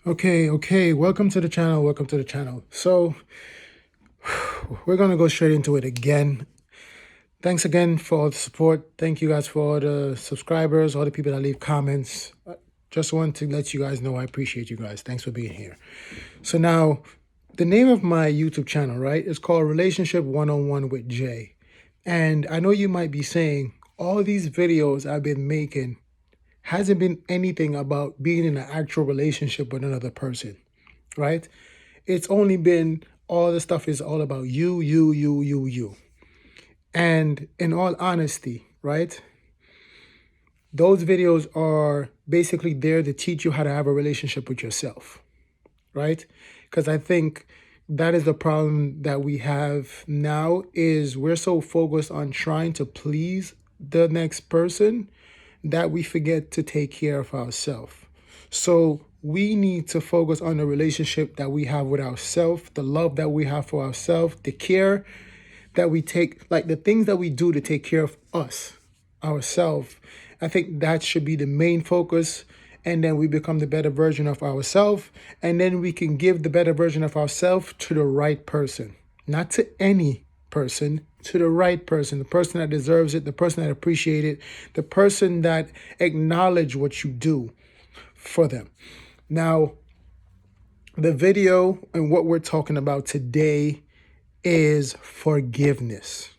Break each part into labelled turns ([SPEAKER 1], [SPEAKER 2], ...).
[SPEAKER 1] Okay. Welcome to the channel. Welcome to the channel. So, we're going to go straight into it again. Thanks again for all the support. Thank you guys for all the subscribers, all the people that leave comments. Just want to let you guys know I appreciate you guys. Thanks for being here. So, now the name of my YouTube channel, right, is called Relationship 101 with Jay. And I know you might be saying, all these videos I've been making hasn't been anything about being in an actual relationship with another person, right? It's only been all the stuff is all about you. And in all honesty, right? Those videos are basically there to teach you how to have a relationship with yourself, right? Because I think that is the problem that we have now is we're so focused on trying to please the next person that we forget to take care of ourselves. So we need to focus on the relationship that we have with ourselves, the love that we have for ourselves, the care that we take, like the things that we do to take care of us, ourselves. I think that should be the main focus. And then we become the better version of ourselves. And then we can give the better version of ourselves to the right person, not to any person, to the right person, the person that deserves it, the person that appreciates it, the person that acknowledge what you do for them. Now, the video and what we're talking about today is forgiveness.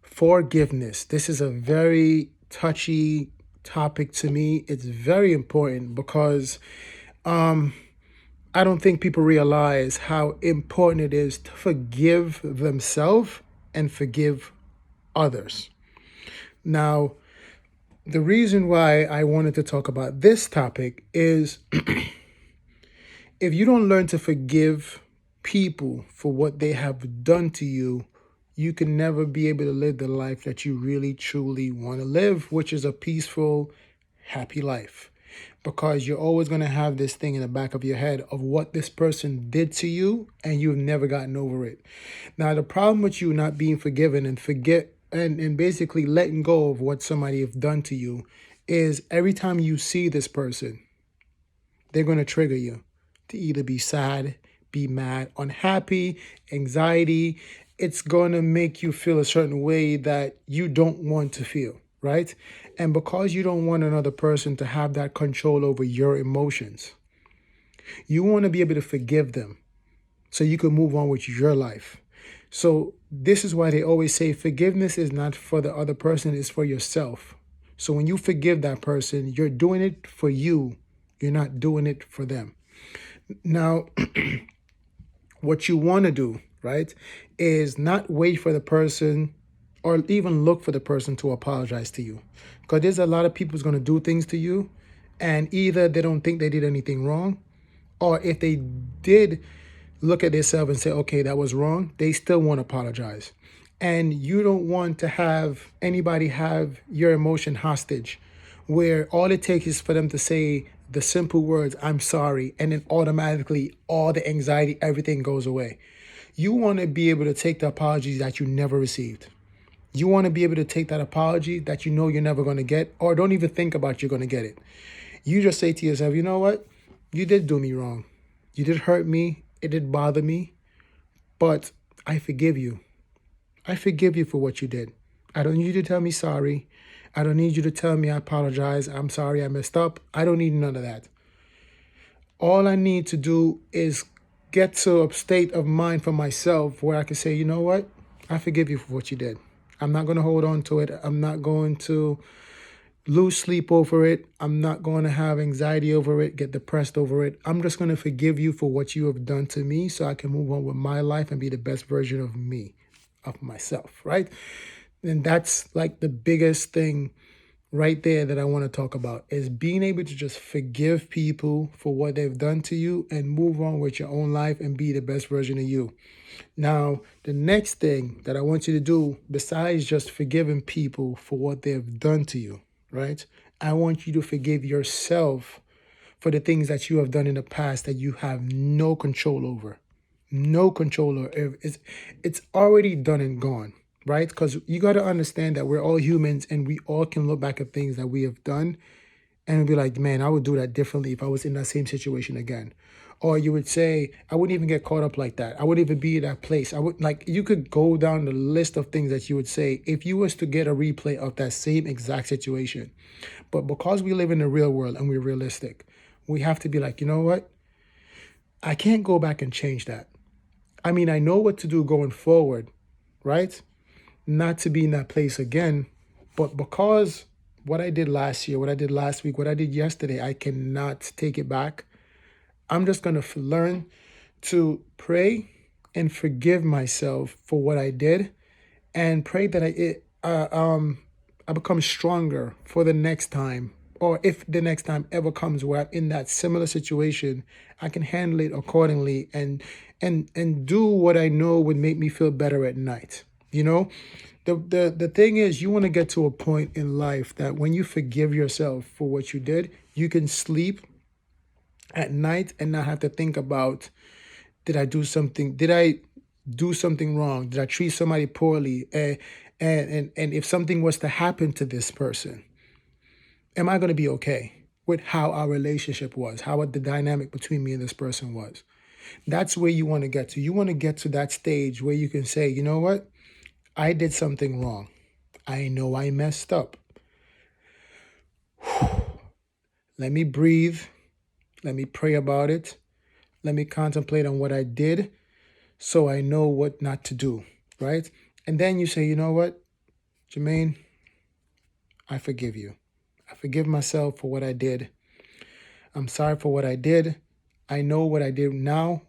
[SPEAKER 1] Forgiveness. This is a very touchy topic to me. It's very important because I don't think people realize how important it is to forgive themselves and forgive others. Now, the reason why I wanted to talk about this topic is if you don't learn to forgive people for what they have done to you, you can never be able to live the life that you really, truly want to live, which is a peaceful, happy life. Because you're always going to have this thing in the back of your head of what this person did to you, and you've never gotten over it. Now, the problem with you not being forgiven and and basically letting go of what somebody have done to you is every time you see this person, they're going to trigger you to either be sad, be mad, unhappy, anxiety. It's going to make you feel a certain way that you don't want to feel, right? And because you don't want another person to have that control over your emotions, you want to be able to forgive them so you can move on with your life. So this is why they always say forgiveness is not for the other person, it's for yourself. So when you forgive that person, you're doing it for you. You're not doing it for them. Now, what you want to do, right, is not wait for the person or even look for the person to apologize to you. Because there's a lot of people who's going to do things to you, and either they don't think they did anything wrong, or if they did look at themselves and say, okay, that was wrong, they still won't apologize. And you don't want to have anybody have your emotion hostage where all it takes is for them to say the simple words, I'm sorry, and then automatically all the anxiety, everything goes away. You want to be able to take the apologies that you never received. You want to be able to take that apology that you know you're never going to get, or don't even think about you're going to get it. You just say to yourself, you know what? You did do me wrong. You did hurt me. It did bother me. But I forgive you. I forgive you for what you did. I don't need you to tell me sorry. I don't need you to tell me I apologize. I'm sorry I messed up. I don't need none of that. All I need to do is get to a state of mind for myself where I can say, you know what? I forgive you for what you did. I'm not going to hold on to it. I'm not going to lose sleep over it. I'm not going to have anxiety over it, get depressed over it. I'm just going to forgive you for what you have done to me so I can move on with my life and be the best version of me, of myself, right? And that's like the biggest thing right there that I want to talk about is being able to just forgive people for what they've done to you and move on with your own life and be the best version of you. Now, the next thing that I want you to do, besides just forgiving people for what they've done to you, right? I want you to forgive yourself for the things that you have done in the past that you have no control over. No control over. It's already done and gone, right? Because you got to understand that we're all humans and we all can look back at things that we have done and be like, man, I would do that differently if I was in that same situation again. Or you would say, I wouldn't even get caught up like that. I wouldn't even be in that place. I would like you could go down the list of things that you would say if you was to get a replay of that same exact situation. But because we live in the real world and we're realistic, we have to be like, you know what? I can't go back and change that. I mean, I know what to do going forward, right? Not to be in that place again. But because what I did last year, what I did last week, what I did yesterday, I cannot take it back. I'm just going to learn to pray and forgive myself for what I did, and pray that I become stronger for the next time, or if the next time ever comes where I'm in that similar situation, I can handle it accordingly and do what I know would make me feel better at night. You know, the thing is, you want to get to a point in life that when you forgive yourself for what you did, you can sleep at night and not have to think about, did I do something wrong, did I treat somebody poorly, and if something was to happen to this person, am I going to be okay with how our relationship was, how the dynamic between me and this person was? That's where you want to get to. You want to get to that stage where you can say, you know what, I did something wrong, I know I messed up, let me breathe, let me pray about it, let me contemplate on what I did so I know what not to do, right? And then you say, you know what, Jermaine, I forgive you. I forgive myself for what I did. I'm sorry for what I did. I know what I did now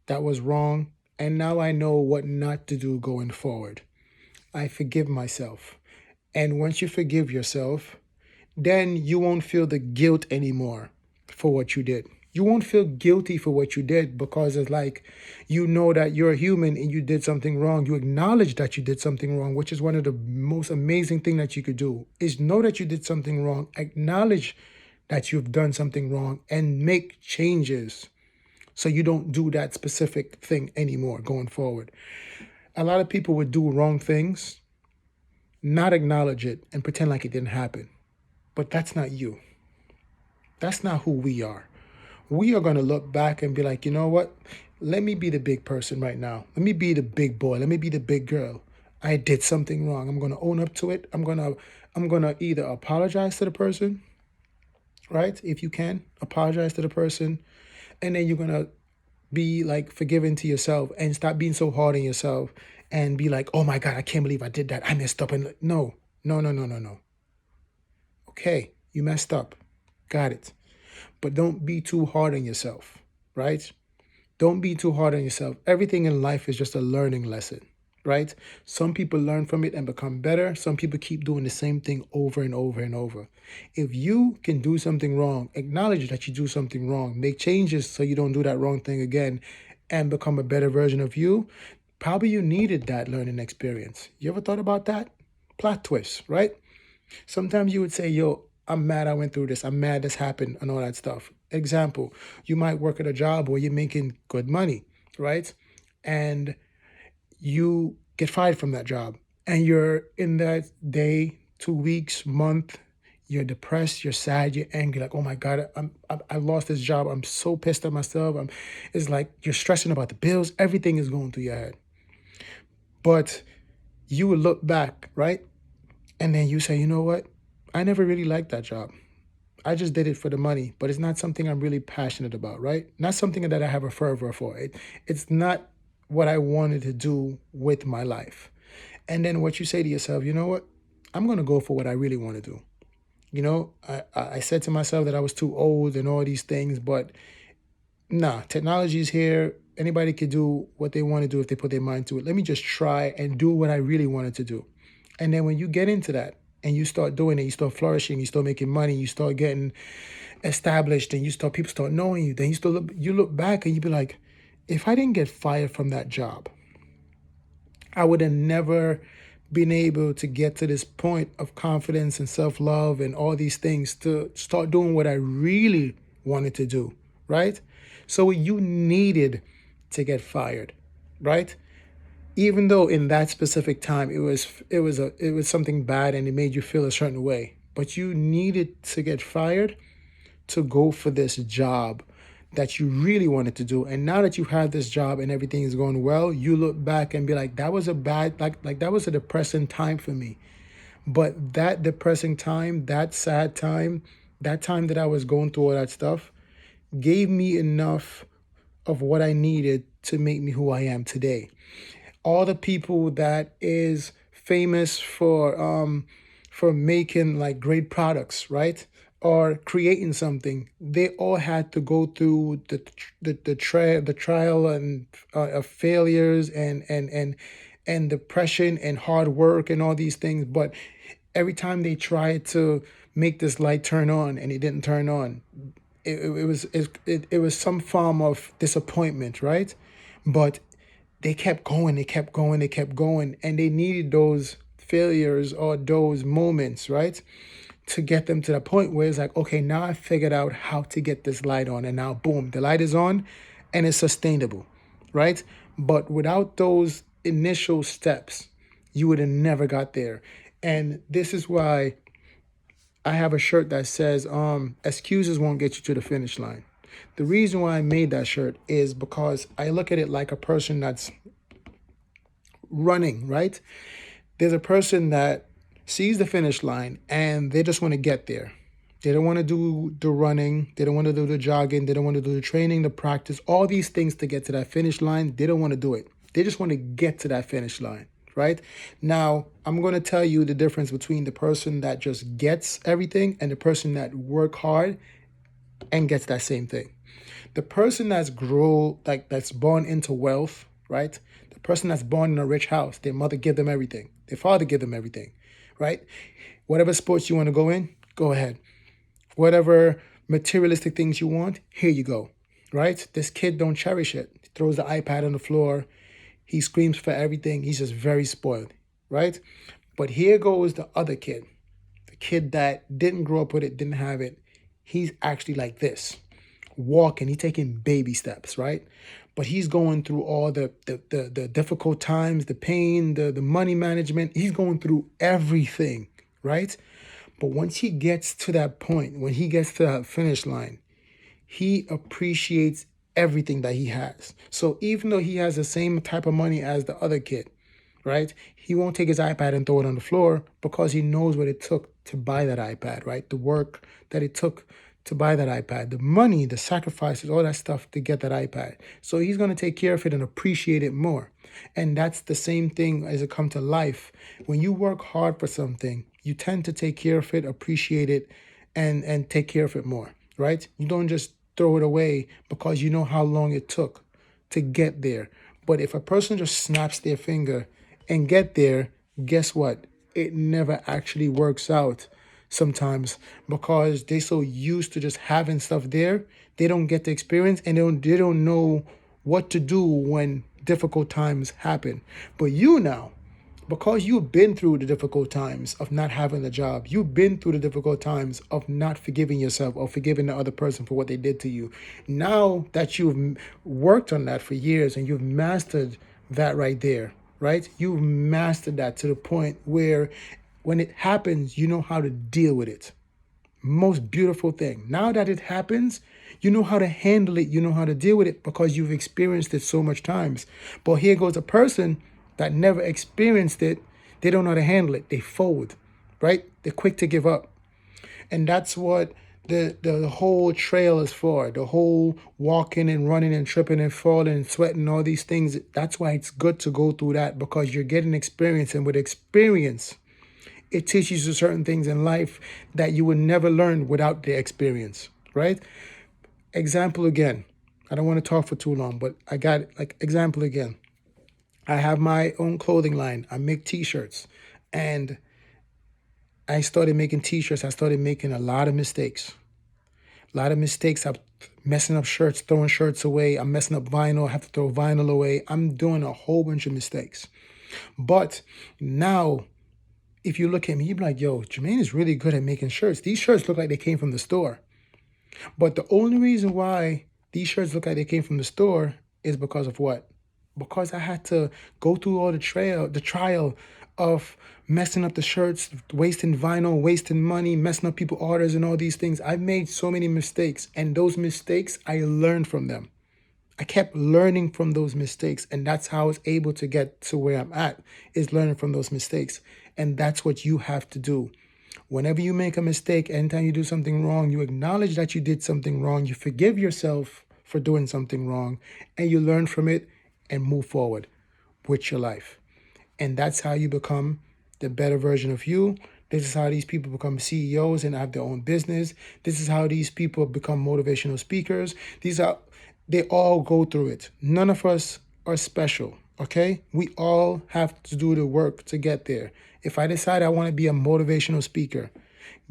[SPEAKER 1] that was wrong, and now I know what not to do going forward. I forgive myself. And once you forgive yourself, then you won't feel the guilt anymore for what you did. You won't feel guilty for what you did, because it's like, you know that you're a human and you did something wrong. You acknowledge that you did something wrong, which is one of the most amazing things that you could do, is know that you did something wrong, acknowledge that you've done something wrong, and make changes so you don't do that specific thing anymore going forward. A lot of people would do wrong things, not acknowledge it, and pretend like it didn't happen. But that's not you. That's not who we are. We are going to look back and be like, you know what? Let me be the big person right now. Let me be the big boy. Let me be the big girl. I did something wrong. I'm going to own up to it. I'm going to either apologize to the person, right? If you can, apologize to the person, and then you're going to be like forgiving to yourself and stop being so hard on yourself and be like, oh my God, I can't believe I did that. I messed up. And no, no, no, no, no, no. Okay, you messed up. Got it. But don't be too hard on yourself, right? Don't be too hard on yourself. Everything in life is just a learning lesson, right? Some people learn from it and become better. Some people keep doing the same thing over and over and over. If you can do something wrong, acknowledge that you do something wrong, make changes so you don't do that wrong thing again, and become a better version of you, probably you needed that learning experience. You ever thought about that? Plot twist, right? Sometimes you would say, yo, I'm mad I went through this. I'm mad this happened and all that stuff. Example, you might work at a job where you're making good money, right? And you get fired from that job. And you're in that day, 2 weeks, month, you're depressed, you're sad, you're angry, like, oh my God, I lost this job. I'm so pissed at myself. It's like you're stressing about the bills. Everything is going through your head. But you would look back, right? And then you say, you know what? I never really liked that job. I just did it for the money, but it's not something I'm really passionate about, right? Not something that I have a fervor for. It's not what I wanted to do with my life. And then what you say to yourself, you know what? I'm going to go for what I really want to do. You know, I said to myself that I was too old and all these things, but nah, technology is here. Anybody could do what they want to do if they put their mind to it. Let me just try and do what I really wanted to do. And then when you get into that and you start doing it, you start flourishing, you start making money, you start getting established, and people start knowing you. Then you look back and you be like, if I didn't get fired from that job, I would have never been able to get to this point of confidence and self-love and all these things to start doing what I really wanted to do, right? So you needed to get fired, right? Even though in that specific time it was something bad and it made you feel a certain way. but you needed to get fired to go for this job that you really wanted to do. And now that you have this job and everything is going well, you look back and be like, that was a bad, like that was a depressing time for me. But that depressing time, that sad time, that time that I was going through all that stuff gave me enough of what I needed to make me who I am today. All the people that is famous for making like great products, right? Or creating something, they all had to go through the trial and of failures and depression and hard work and all these things. But every time they tried to make this light turn on and it didn't turn on, it was some form of disappointment, right? But they kept going, they kept going, they kept going, and they needed those failures or those moments, right, to get them to the point where it's like, okay, now I figured out how to get this light on, and now boom, the light is on, and it's sustainable, right? But without those initial steps, you would have never got there. And this is why I have a shirt that says, excuses won't get you to the finish line. The reason why I made that shirt is because I look at it like a person that's running, right? There's a person that sees the finish line and they just want to get there. They don't want to do the running. They don't want to do the jogging. They don't want to do the training, the practice, all these things to get to that finish line. They don't want to do it. They just want to get to that finish line, right? Now, I'm going to tell you the difference between the person that just gets everything and the person that work hard and gets that same thing. The person that's born into wealth, right? The person that's born in a rich house, their mother give them everything. Their father give them everything, right? Whatever sports you want to go in, go ahead. Whatever materialistic things you want, here you go, right? This kid don't cherish it. He throws the iPad on the floor. He screams for everything. He's just very spoiled, right? But here goes the other kid, the kid that didn't grow up with it, didn't have it. He's actually like this, walking. He's taking baby steps, right? But he's going through all the difficult times, the pain, the money management. He's going through everything, right? But once he gets to that point, when he gets to that finish line, he appreciates everything that he has. So even though he has the same type of money as the other kid, right? He won't take his iPad and throw it on the floor because he knows what it took to buy that iPad, right? The work that it took to buy that iPad, the money, the sacrifices, all that stuff to get that iPad. So he's going to take care of it and appreciate it more. And that's the same thing as it comes to life. When you work hard for something, you tend to take care of it, appreciate it, and take care of it more, right? You don't just throw it away because you know how long it took to get there. But if a person just snaps their finger and get there, guess what? It never actually works out sometimes because they're so used to just having stuff there, they don't get the experience and they don't know what to do when difficult times happen. But you now, because you've been through the difficult times of not having a job, you've been through the difficult times of not forgiving yourself or forgiving the other person for what they did to you. Now that you've worked on that for years and you've mastered that right there, right? You've mastered that to the point where when it happens, you know how to deal with it. Most beautiful thing. Now that it happens, you know how to handle it, you know how to deal with it because you've experienced it so much times. But here goes a person that never experienced it. They don't know how to handle it. They fold, right? They're quick to give up. And that's what the whole trail is for. The whole walking and running and tripping and falling and sweating, all these things. That's why it's good to go through that because you're getting experience. And with experience, it teaches you certain things in life that you would never learn without the experience, right? Example again. I don't want to talk for too long, but I got it. Like example again. I have my own clothing line. I make t-shirts. And I started making t-shirts. I started making a lot of mistakes. A lot of mistakes. I'm messing up shirts, throwing shirts away. I'm messing up vinyl. I have to throw vinyl away. I'm doing a whole bunch of mistakes. But now, if you look at me, you'd be like, yo, Jermaine is really good at making shirts. These shirts look like they came from the store. But the only reason why these shirts look like they came from the store is because of what? because I had to go through all the trial of messing up the shirts, wasting vinyl, wasting money, messing up people orders and all these things. I've made so many mistakes, and those mistakes, I learned from them. I kept learning from those mistakes, and that's how I was able to get to where I'm at, is learning from those mistakes. And that's what you have to do. Whenever you make a mistake, anytime you do something wrong, you acknowledge that you did something wrong, you forgive yourself for doing something wrong, and you learn from it and move forward with your life. And that's how you become the better version of you. This is how these people become CEOs and have their own business. This is how these people become motivational speakers. They all go through it. None of us are special, okay? We all have to do the work to get there. If I decide I want to be a motivational speaker,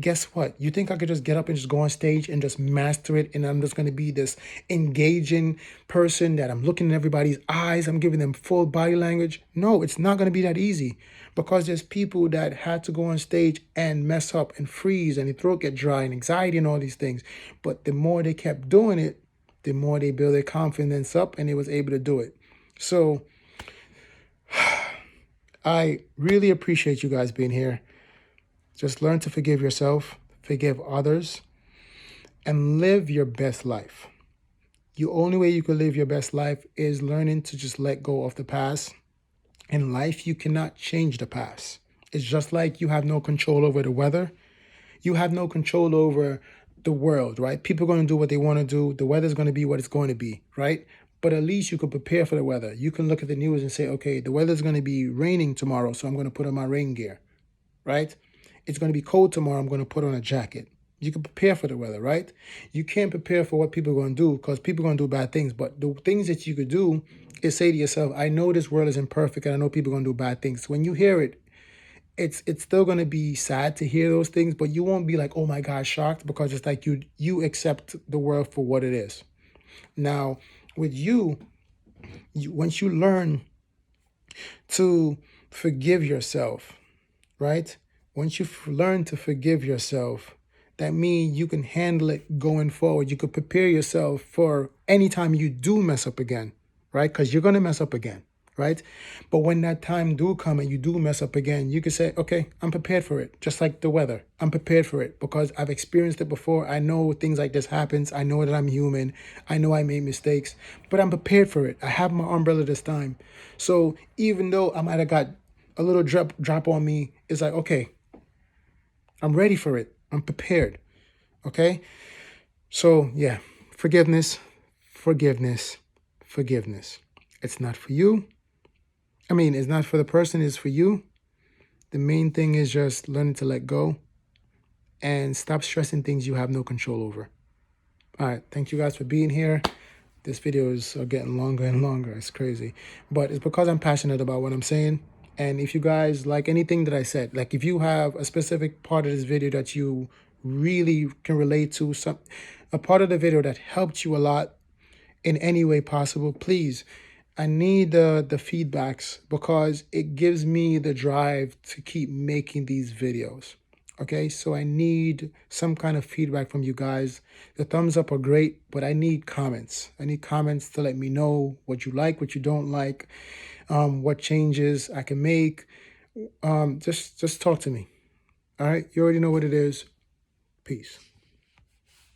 [SPEAKER 1] guess what? You think I could just get up and just go on stage and just master it, and I'm just going to be this engaging person that I'm looking in everybody's eyes, I'm giving them full body language? No, it's not going to be that easy, because there's people that had to go on stage and mess up and freeze and their throat get dry and anxiety and all these things. But the more they kept doing it, the more they build their confidence up, and they was able to do it. So I really appreciate you guys being here. Just learn to forgive yourself, forgive others, and live your best life. The only way you can live your best life is learning to just let go of the past. In life, you cannot change the past. It's just like you have no control over the weather. You have no control over the world, right? People are going to do what they want to do. The weather's going to be what it's going to be, right? But at least you could prepare for the weather. You can look at the news and say, okay, the weather's going to be raining tomorrow, so I'm going to put on my rain gear, right? It's going to be cold tomorrow, I'm going to put on a jacket. You can prepare for the weather, right? You can't prepare for what people are going to do, because people are going to do bad things. But the things that you could do is say to yourself, I know this world is imperfect, and I know people are going to do bad things. When you hear it, it's still going to be sad to hear those things, but you won't be like, oh my God, shocked, because it's like you accept the world for what it is. Now, with you once you learn to forgive yourself, right? Once you learn to forgive yourself, that means you can handle it going forward. You could prepare yourself for any time you do mess up again, right? Because you're going to mess up again, right? But when that time do come and you do mess up again, you can say, okay, I'm prepared for it. Just like the weather, I'm prepared for it because I've experienced it before. I know things like this happens. I know that I'm human. I know I made mistakes, but I'm prepared for it. I have my umbrella this time. So even though I might have got a little drop on me, it's like, okay, I'm ready for it. I'm prepared. Okay? So, yeah, forgiveness, forgiveness, forgiveness. It's not for you. It's not for the person, it's for you. The main thing is just learning to let go and stop stressing things you have no control over. All right, thank you guys for being here. This video is getting longer and longer. It's crazy. But it's because I'm passionate about what I'm saying. And if you guys like anything that I said, like if you have a specific part of this video that you really can relate to, a part of the video that helped you a lot in any way possible, please, I need the feedbacks, because it gives me the drive to keep making these videos. Okay, so I need some kind of feedback from you guys. The thumbs up are great, but I need comments. I need comments to let me know what you like, what you don't like, what changes I can make. Just talk to me. All right, you already know what it is. Peace.